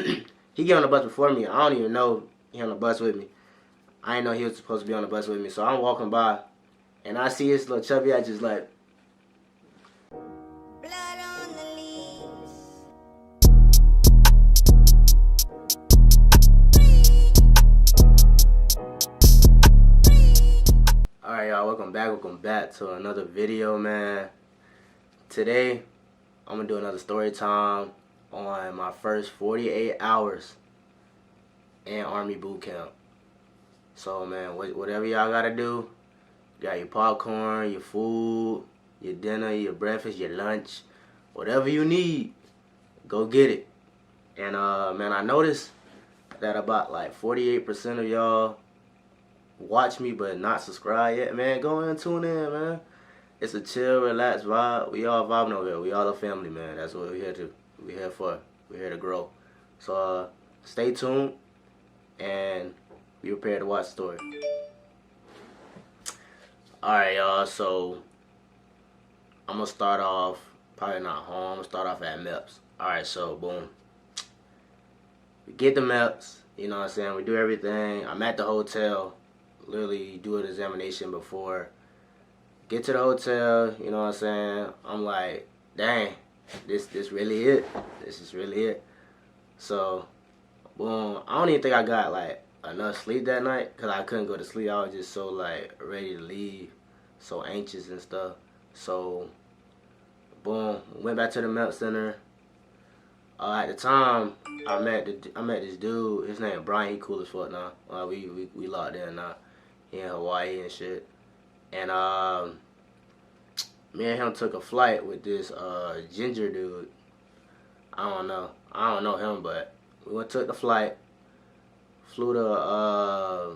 he get on the bus before me. I don't even know he on the bus with me. I didn't know he was supposed to be on the bus with me. So I'm walking by, and I see this little chubby. I just like. Blood on the leaves. Alright, y'all, welcome back to another video, man. Today, I'm gonna do another story time on my first 48 hours in Army boot camp. So, man, whatever y'all gotta do, you got your popcorn, your food, your dinner, your breakfast, your lunch, whatever you need, go get it. And, man, I noticed that about like 48% of y'all watch me but not subscribe yet, man. Go and tune in, man. It's a chill, relaxed vibe. We all vibing over here. We all a family, man. That's what we're here to. We're here for. We're here to grow. So stay tuned and be prepared to watch the story. Alright, y'all, so I'm gonna start off probably not home. I'm gonna start off at MEPS. Alright, so boom. We get the MEPS, you know what I'm saying? We do everything. I'm at the hotel. Literally do an examination before. Get to the hotel, you know what I'm saying? I'm like, dang, this really it. This is really it. So, boom. I don't even think I got like enough sleep that night because I couldn't go to sleep. I was just so like ready to leave, so anxious and stuff. So, boom, went back to the MEP Center. At the time, I met this dude. His name Brian. He cool as fuck now. We locked in now. He in Hawaii and shit. And me and him took a flight with this ginger dude. I don't know him, but we took the flight. Flew to I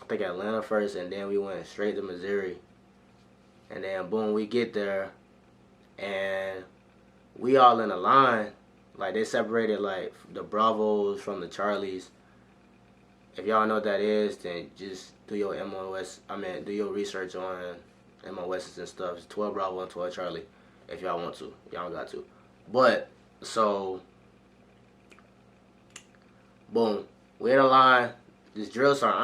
think Atlanta first, and then we went straight to Missouri. And then boom, we get there, and we all in a line. Like they separated like the Bravos from the Charlies. If y'all know what that is, then just do your MOS. Do your research on MOSs and stuff. It's 12 Bravo and 12 Charlie. If y'all want to, y'all don't got to. But so, boom, we in a line. This drill sergeant,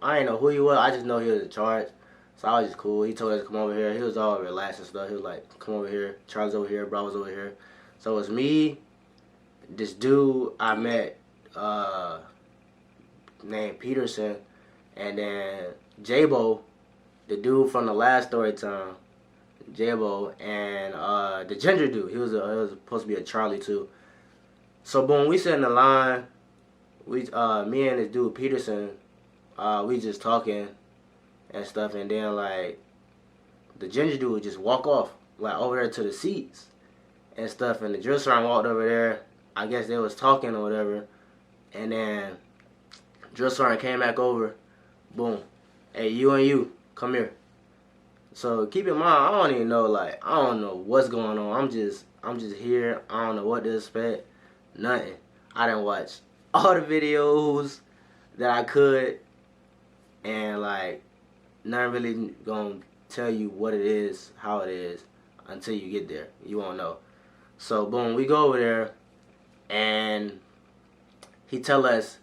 I ain't know who he was. I just know he was in charge. So I was just cool. He told us to come over here. He was all relaxed and stuff. He was like, come over here. Charlie's over here. Bravo's over here. So it was me, this dude I met, named Peterson, and then J-Bo, the dude from the last story time, J-Bo, and the ginger dude. He was supposed to be a Charlie too. So boom, we sit in the line. We me and this dude Peterson, we just talking and stuff, and then like the ginger dude would just walk off like over there to the seats and stuff, and the drill sergeant walked over there. I guess they was talking or whatever, and then drill sergeant came back over. Boom. Hey, you and you, come here. So keep in mind, I don't even know, like, I don't know what's going on. I'm just here. I don't know what to expect. Nothing. I didn't watch all the videos that I could, and like, not really gonna tell you what it is, how it is, until you get there. You won't know. So boom, we go over there, and he tell us,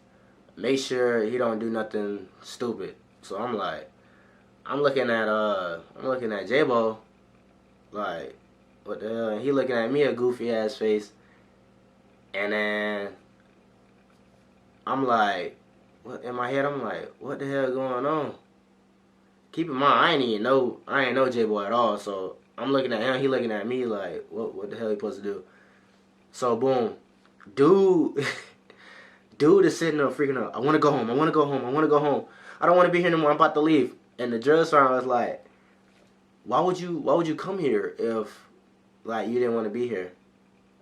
make sure he don't do nothing stupid. So I'm like, I'm looking at J-Bo, like, what the hell? And he looking at me, a goofy ass face. And then I'm like, what in my head? I'm like, what the hell going on? Keep in mind, I ain't know J-Bo at all. So I'm looking at him, he looking at me like, what the hell he supposed to do? So boom, dude. Dude is sitting there freaking out. I want to go home. I want to go home. I want to go home. I don't want to be here anymore. I'm about to leave. And the drill sergeant was like, why would you come here if like you didn't want to be here?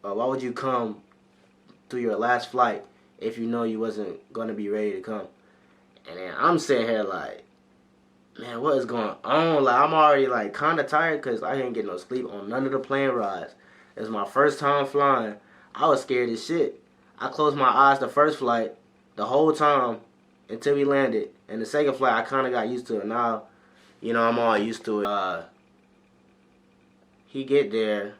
Why would you come through your last flight if you know you wasn't going to be ready to come? And then I'm sitting here like, man, what is going on? Like, I'm already like kind of tired because I didn't get no sleep on none of the plane rides. It was my first time flying. I was scared as shit. I closed my eyes the first flight the whole time until we landed. And the second flight, I kind of got used to it. Now, you know, I'm all used to it. He get there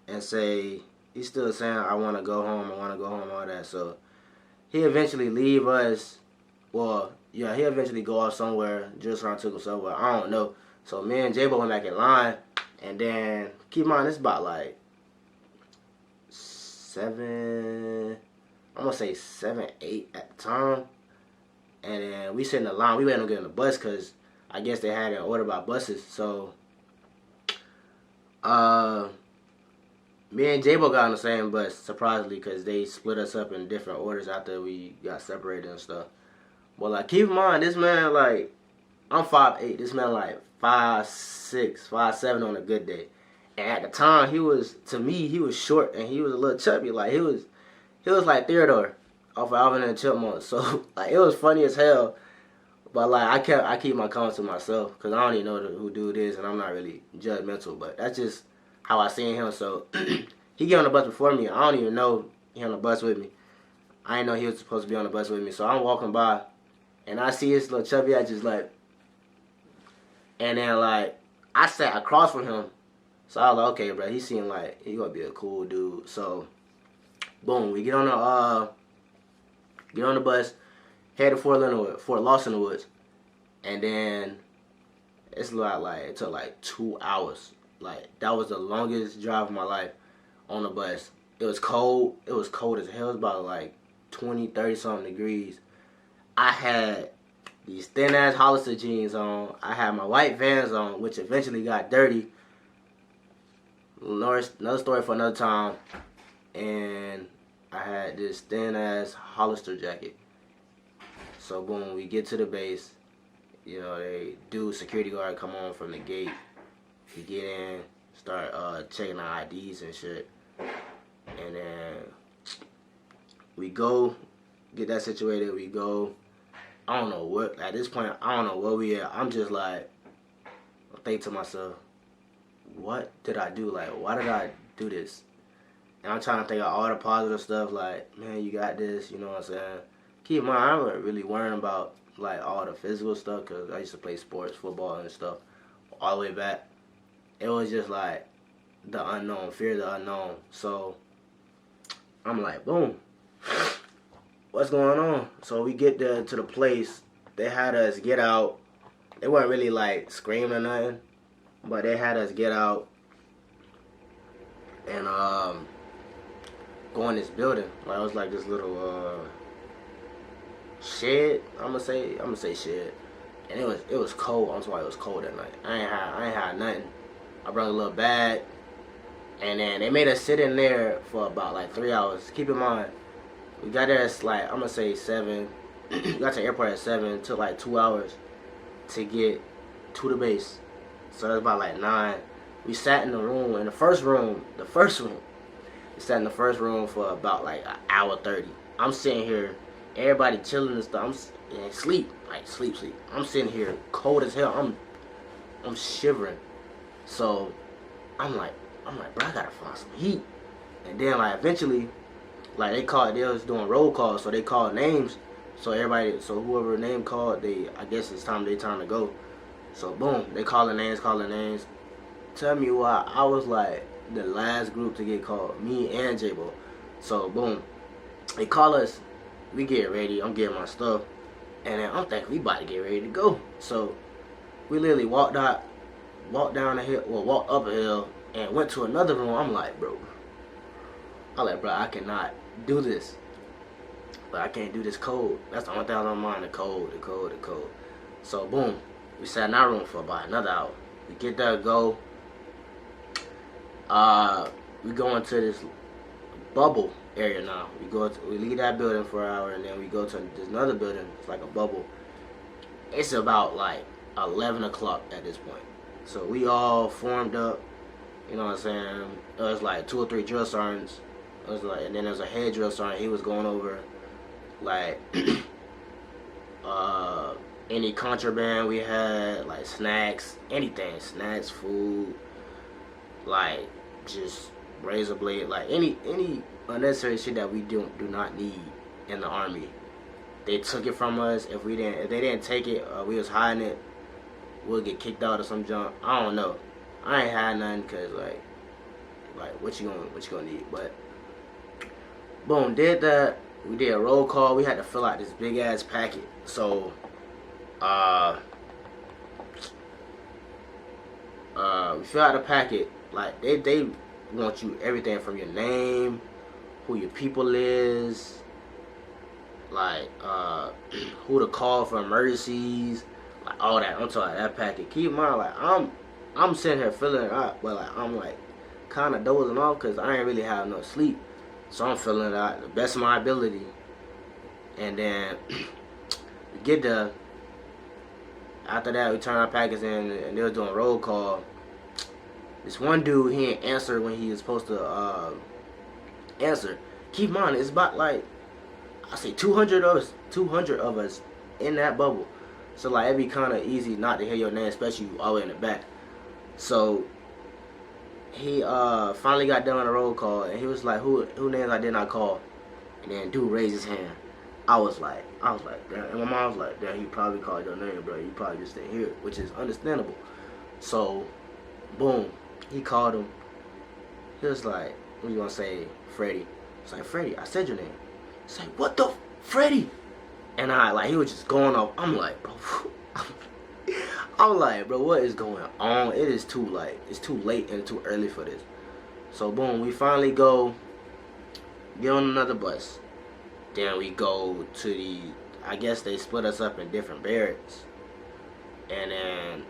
and say, he's still saying, I want to go home, all that. So he eventually leave us. Well, yeah, he eventually go off somewhere. Just around took him somewhere. I don't know. So me and J-Bo went back in line, and then keep in mind it's about like 7. I'm gonna say 7, 8 at the time. And then we sit in the line. We waiting on getting the bus because I guess they had an order by buses. So me and J-Bo got on the same bus, surprisingly, because they split us up in different orders after we got separated and stuff. But, like, keep in mind, this man, like, I'm 5'8". This man, like, 5'6", 5'7" on a good day. And at the time, to me, he was short, and he was a little chubby. Like, he was like Theodore off of Alvin and the Chipmunks. So, like, it was funny as hell. But, like, I keep my comments to myself, because I don't even know who dude is, and I'm not really judgmental. But that's just how I seen him. So he get on the bus before me. I don't even know he on the bus with me. I didn't know he was supposed to be on the bus with me. So I'm walking by, and I see his little chubby ass just like, and then like I sat across from him. So I was like, okay, bro, he seemed like he gonna be a cool dude. So boom, we get on the bus, head to Fort Lost in the Woods, and then it's like it took like 2 hours. Like, that was the longest drive of my life on the bus. It was cold. It was cold as hell. It was about like 20, 30 something degrees. I had these thin ass Hollister jeans on. I had my white Vans on, which eventually got dirty. Another story for another time. And I had this thin ass Hollister jacket. So boom, we get to the base. You know, security guard come on from the gate. We get in, start checking our IDs and shit. And then we go, get that situated, we go. I don't know what, at this point, I don't know where we at. I'm just like, I think to myself, what did I do? Like, why did I do this? And I'm trying to think of all the positive stuff, like, man, you got this, you know what I'm saying? Keep in mind, I wasn't really worrying about, like, all the physical stuff, because I used to play sports, football and stuff, all the way back. It was just like the unknown, fear of the unknown. So I'm like, boom, what's going on? So we get there to the place. They had us get out. They weren't really like screaming or nothing, but they had us get out and go in this building. Like, it was like this little shed. I'm gonna say shed. And it was cold. I'm sorry, it was cold at night. I ain't had nothing. I brought a little bag, and then they made us sit in there for about like 3 hours. Keep in mind, we got there at like, I'm gonna say 7. We got to the airport at 7. Took like 2 hours to get to the base. So that's about like 9. We sat in the first room. We sat in the first room for about like an hour 30. I'm sitting here, everybody chilling and stuff. I'm sleep. I'm sitting here cold as hell. I'm shivering. So I'm like, bro, I gotta find some heat. And then like eventually, like they was doing roll calls, so they called names. So whoever name called, I guess it's time to go. So boom, they calling names. Tell me why I was like the last group to get called, me and J-Bo. So boom, they call us, we get ready, I'm getting my stuff, and then I'm thinking we about to get ready to go. So we literally walked down a hill, walked up a hill, and went to another room. I'm like, bro, I cannot do this. But I can't do this cold. That's the only thing on my mind, the cold. So boom, we sat in our room for about another hour. We get there, go. We go into this bubble area now. We leave that building for an hour, and then we go to this another building. It's like a bubble. It's about like 11 o'clock at this point. So we all formed up. You know what I'm saying? It was like 2 or 3 drill sergeants. It was like, and then there's a head drill sergeant. He was going over like any contraband we had, like snacks, anything, food, like just razor blade, like any unnecessary shit that we do not need in the army. They took it from us. If they didn't take it, we was hiding it, we'll get kicked out or some junk. I don't know. I ain't had nothing because like what you gonna need? But boom, did that. we did a roll call. We had to fill out this big ass packet. So, we fill out the packet. Like they want you everything from your name, who your people is, like who to call for emergencies, like all that. I'm talking that packet. Keep in mind, like I'm sitting here filling it out, but like I'm like kind of dozing off because I ain't really have enough sleep, so I'm filling it out the best of my ability. And then we get there. After that, we turn our packets in, and they was doing roll call. This one dude, he didn't answer when he was supposed to answer. Keep in mind, it's about like, I say 200 of us in that bubble. So like it'd be kind of easy not to hear your name, especially all the way in the back. So he finally got done on the roll call, and he was like, who names I did not call? And then dude raised his hand. I was like, damn. And my mom was like, damn, he probably called your name, bro. You probably just didn't hear it, which is understandable. So, boom, he called him. He was like, what you gonna say, Freddie? It's like, Freddie, I said your name. It's like, what the Freddie? And he was just going off. I'm like, bro, I'm like, bro, what is going on? It is too it's too late and too early for this. So boom, we finally go get on another bus. Then we go to I guess they split us up in different barracks. And then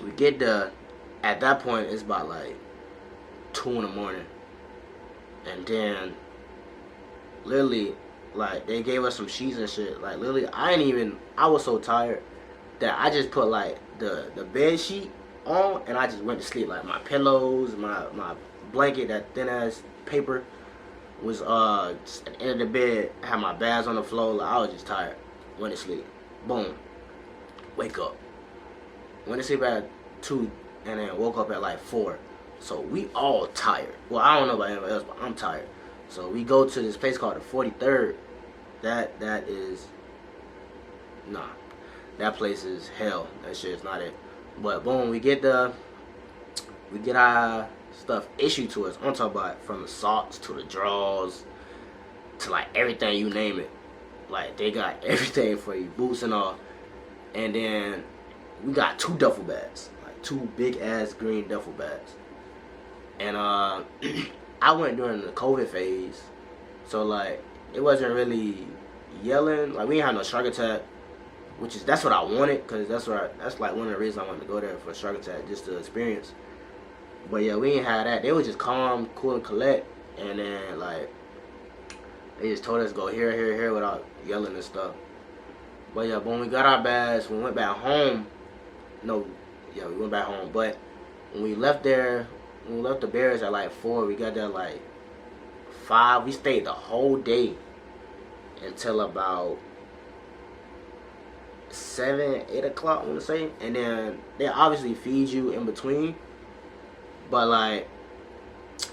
we get there. At that point, it's about like 2 in the morning. And then literally, like, they gave us some sheets and shit. Like, literally, I was so tired that I just put like the bed sheet on and I just went to sleep. Like my pillows, my blanket, that thin ass paper was just at the end of the bed. I had my bags on the floor. Like, I was just tired. Went to sleep. Boom. Wake up. Went to sleep at 2 and then woke up at like 4. So we all tired. Well, I don't know about anybody else, but I'm tired. So we go to this place called the 43rd. That is nah. That place is hell. That shit is not it. But boom, we get our stuff issued to us. I'm talking about from the socks to the drawers to like everything, you name it. Like they got everything for you, boots and all. And then we got 2 duffel bags, like 2 big ass green duffel bags. And I went during the COVID phase, so like it wasn't really yelling. Like we didn't have no shark attack, that's what I wanted, cause that's like one of the reasons I wanted to go there for shark attack, just to experience. But yeah, we didn't have that. They were just calm, cool, and collect, and then like they just told us go here without yelling and stuff. But yeah, when we got our bags, we went back home. We went back home. But when we left the barracks at like 4, we got there like 5. We stayed the whole day until about 7, 8 o'clock, I want to say. And then they obviously feed you in between. But like,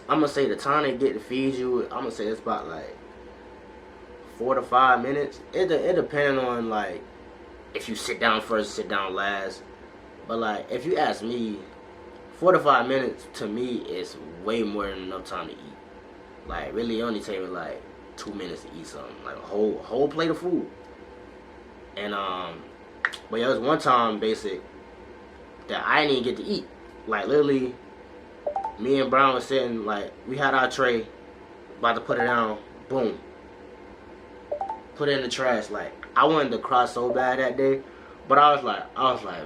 I'm going to say the time they get to feed you, I'm going to say it's about like 4 to 5 minutes. It depends on like if you sit down first, sit down last. But like, if you ask me, 4 to 5 minutes to me is way more than enough time to eat. Like really, it only take me like 2 minutes to eat something, like a whole plate of food. And but yeah, there was one time basic that I didn't even get to eat. Like literally, me and Brown was sitting, like we had our tray, about to put it down. Boom, put it in the trash. Like I wanted to cry so bad that day, but I was like,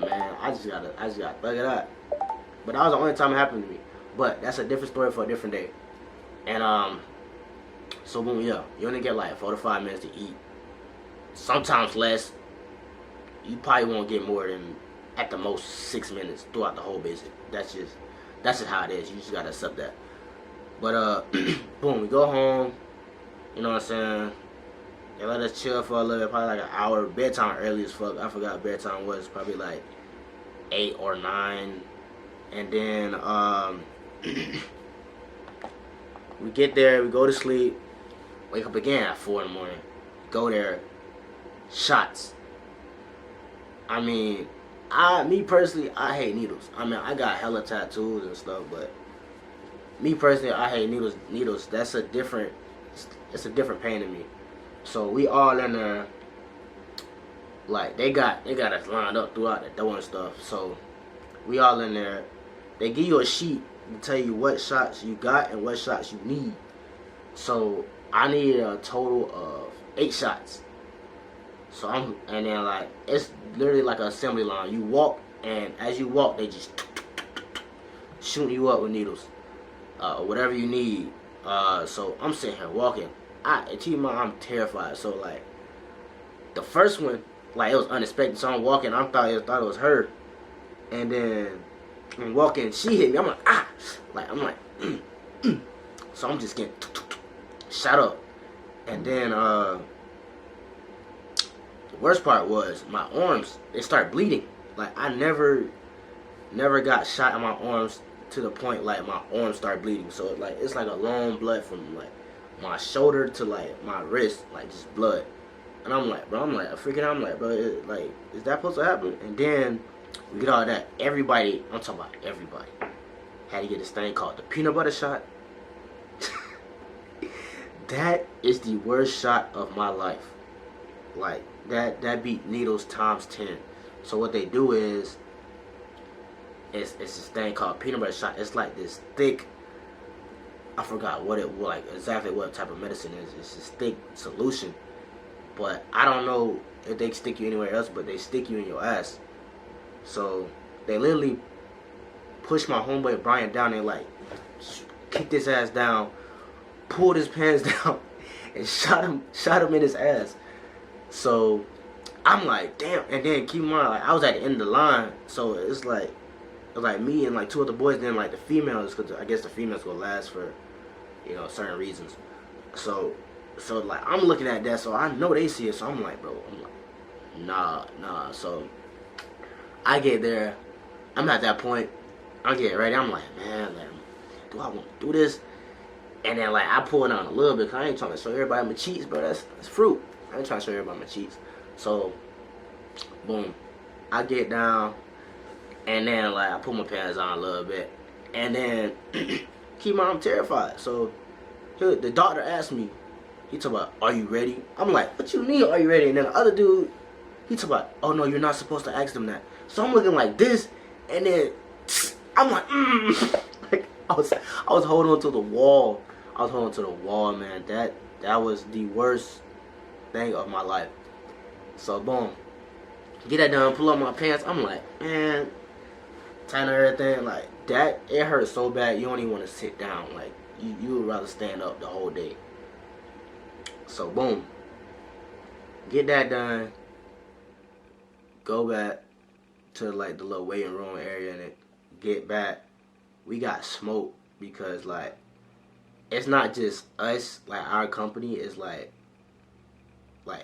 man, I just gotta thug it out. But that was the only time it happened to me. But that's a different story for a different day. And so boom, yeah, you only get like 4 to 5 minutes to eat. Sometimes less. You probably won't get more than at the most 6 minutes throughout the whole basic. That's just how it is. You just gotta accept that. But boom, we go home. You know what I'm saying? They let us chill for a little bit, probably like an hour. Bedtime early as fuck. I forgot bedtime was probably like 8 or 9. And then we get there, we go to sleep, wake up again at 4 in the morning. Go there, shots. I mean, me personally, I hate needles. I mean, I got hella tattoos and stuff, but me personally, I hate needles. That's a different it's a different pain to me. So we all in there, like they got us lined up throughout the door and stuff. So we all in there. They give you a sheet to tell you what shots you got and what shots you need. So I needed a total of 8 shots. So and then like it's literally like an assembly line. You walk, and as you walk, they just shooting you up with needles, whatever you need. So I'm sitting here walking. I'm terrified. So like the first one, like it was unexpected. So I'm walking. I thought it was her, and then I'm walking. She hit me. I'm like so I'm just getting shot up, and then the worst part was my arms. They start bleeding. Like I never got shot in my arms to the point like my arms start bleeding. So like it's like a long blood from like my shoulder to like my wrist, like just blood. And I'm like, bro, I'm like, bro, is that supposed to happen? And then we get all that. Everybody, I'm talking about everybody, had to get this thing called the peanut butter shot. That is the worst shot of my life. Like that beat needles times 10. So what they do is, it's this thing called peanut butter shot. It's like this thick, I forgot exactly what type of medicine it is. It's this thick solution, but I don't know if they stick you anywhere else, but they stick you in your ass. So they literally pushed my homeboy Brian down and like kicked his ass down, pulled his pants down, and shot him in his ass. So I'm like, damn. And then keep in mind, like I was at the end of the line, so it's like me and like 2 other boys. Then like the females, because I guess the females will last for certain reasons. So like I'm looking at that, so I know they see it. So I'm like, nah. So I get there. I'm at that point. I'm getting ready. I'm like, man, like, do I want to do this? And then like I pull it on a little bit, cause I ain't trying to show everybody my cheeks, bro. That's fruit. I ain't trying to show everybody my cheeks. So boom, I get down, and then like I put my pants on a little bit, and then keep in mind I'm terrified. So the doctor asked me, he talk about, are you ready? I'm like, what you mean, are you ready? And then the other dude, he talk about, oh no, you're not supposed to ask them that. So I'm looking like this, and then I'm like, like I was holding on to the wall. I was holding on to the wall, man. That was the worst thing of my life. So boom, get that done, pull up my pants. I'm like, man, tighten everything. Like that, it hurt so bad you don't even want to sit down. Like you would rather stand up the whole day. So boom, get that done. Go back to like the little waiting room area and get back. We got smoked because like it's not just us. Like our company is like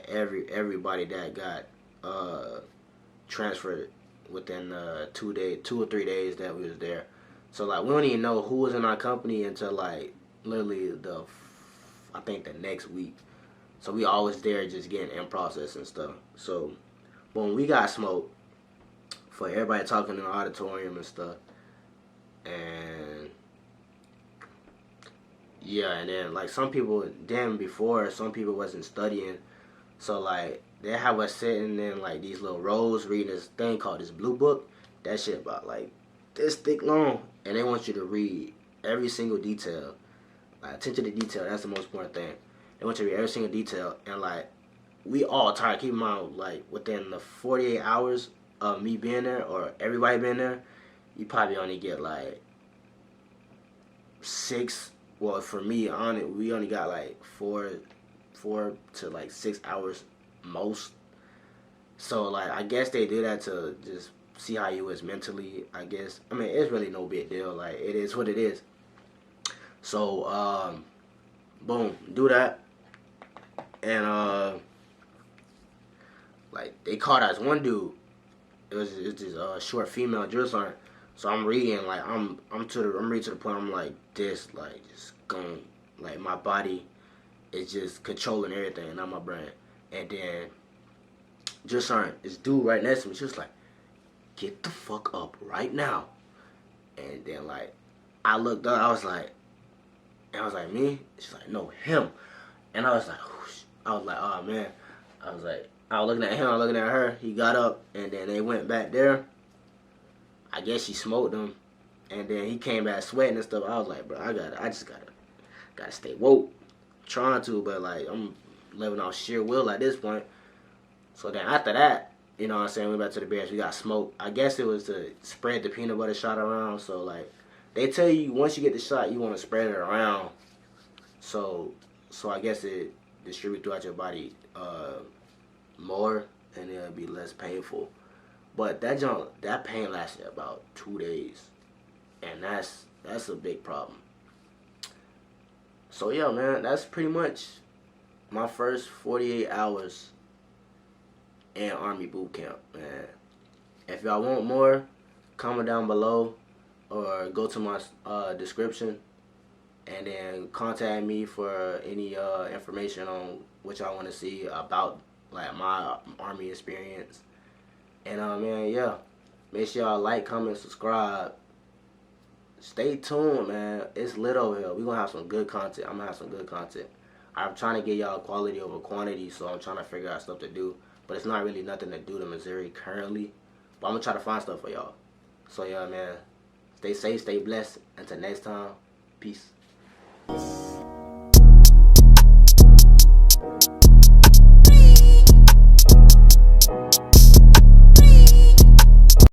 everybody that got transferred within 2 or 3 days that we was there. So like we don't even know who was in our company until like literally I think the next week. So we always there just getting in process and stuff. So when we got smoked for everybody talking in the auditorium and stuff, and yeah, and then like some people wasn't studying, so like they have us sitting in like these little rows reading this thing called this blue book. That shit about like this thick long, and they want you to read every single detail. Like attention to detail, that's the most important thing. They want you to read every single detail, and like we all tired. Keep in mind, like within the 48 hours of me being there or everybody being there, you probably only get like 6. Well, for me, we only got like 4 to like 6 hours most. So like I guess they do that to just see how you was mentally. I guess it's really no big deal. Like it is what it is. So boom, do that, and like they caught us one dude. It's this short female drill sergeant. So I'm reading, like I'm reading to the point I'm like this, like just going, like my body is just controlling everything, not my brain. And then drill sergeant, this dude right next to me, she was like, get the fuck up right now. And then like I looked up, I was like, me? She's like, no, him. And I was like, whoosh. I was like, oh man. I was looking at him, I was looking at her. He got up, and then they went back there. I guess she smoked him, and then he came back sweating and stuff. I was like, bro, I just gotta stay woke. Trying to, but like I'm living off sheer will at this point. So then after that, you know what I'm saying, we went back to the Bears. We got smoked. I guess it was to spread the peanut butter shot around. So like they tell you once you get the shot, you want to spread it around. So I guess it distribute throughout your body more, and it'll be less painful. But that pain lasted about 2 days, and that's a big problem. So yeah, man, that's pretty much my first 48 hours in Army boot camp, man. If y'all want more, comment down below or go to my description and then contact me for any information on what y'all want to see about like my Army experience. And man, yeah, make sure y'all like, comment, subscribe. Stay tuned, man. It's lit over here. We're gonna have some good content. I'm gonna have some good content. I'm trying to get y'all quality over quantity, so I'm trying to figure out stuff to do. But it's not really nothing to do to Missouri currently. But I'm gonna try to find stuff for y'all. So yeah, man. Stay safe, stay blessed. Until next time, peace.